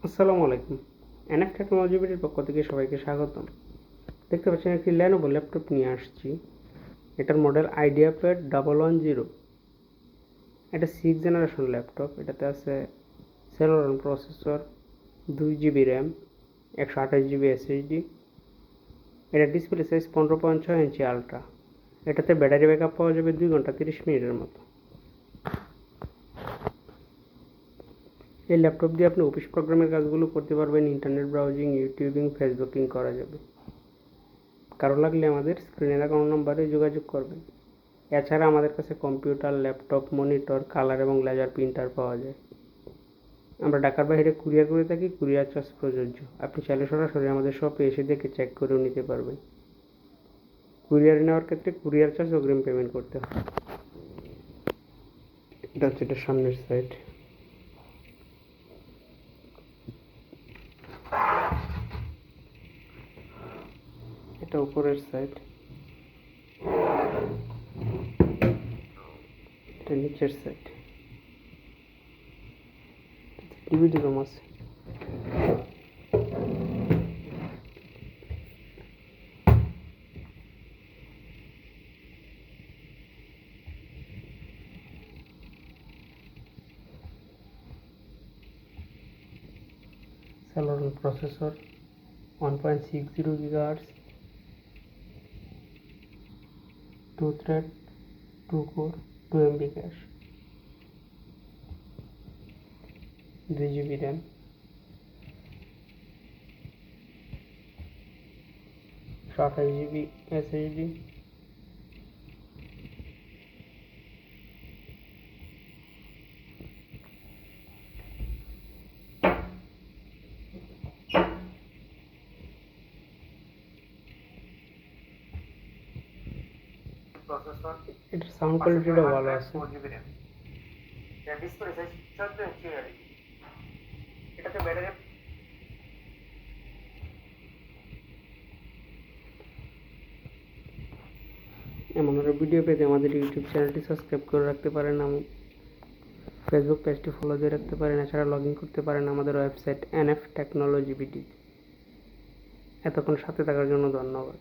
আসসালামু আলাইকুম। NF technology বিডির পক্ষ থেকে সবাইকে স্বাগতম। দেখতে পাচ্ছেন একটি ল্যানোভো ল্যাপটপ নিয়ে আসছি। এটার মডেল আইডিয়াপ্যাড 110। এটা 6th জেনারেশন ল্যাপটপ। এটাতে আছে Celeron processor, 2 GB RAM, 128 GB SSD। এটা ডিসপ্লে সাইজ 15.6 ইঞ্চি আলট্রা। এটাতে ব্যাটারি ব্যাকআপ পাওয়া যাবে 2 ঘন্টা 30 মিনিটের মতো। এই ল্যাপটপ দিয়ে আপনি অফিস প্রোগ্রামের কাজগুলো করতে পারবেন। ইন্টারনেট ব্রাউজিং, ইউটিউবিং, ফেসবুকিং করা যাবে। কারো লাগলে আমাদের স্ক্রিনে দেখানো নম্বরে যোগাযোগ করবেন। এছাড়া আমাদের কাছে কম্পিউটার, ল্যাপটপ, মনিটর, কালার এবং লেজার প্রিন্টার পাওয়া যায়। আমরা ঢাকার বাইরে কুরিয়ার করে থাকি, কুরিয়ার চার্জ প্রযোজ্য। আপনি চাইলে সরাসরি আমাদের শপে এসে দেখে চেক করেও নিতে পারবেন। কুরিয়ারে নেওয়ার ক্ষেত্রে কুরিয়ার চার্জ অগ্রিম পেমেন্ট করতে হয়। এটা হচ্ছে এটার সামনের সাইড। এটা উপরের সাইড। এটা নিচের সাইড। ডিভিডি রুম আছে। Celeron processor 1.60 GHz, 2 thread, 2 core, 2 MB cache, 2 GB RAM, 128 GB SSD, processor এটার সাউন্ড কোয়ালিটিটা ভালো আছে। 4 GB RAM। এর ডিসপ্লে সাইজ 14 ইঞ্চি এলইডি। এটাতে ব্যাটারি এমন আরও ভিডিও পেতে আমাদের ইউটিউব চ্যানেলটি সাবস্ক্রাইব করে রাখতে পারেন, ফেসবুক পেজটি ফলো দিয়ে রাখতে পারেন। এছাড়া লগ ইন করতে পারেন আমাদের ওয়েবসাইট এনএফ টেকনোলজি বিডি। এতক্ষণ সাথে থাকার জন্য ধন্যবাদ।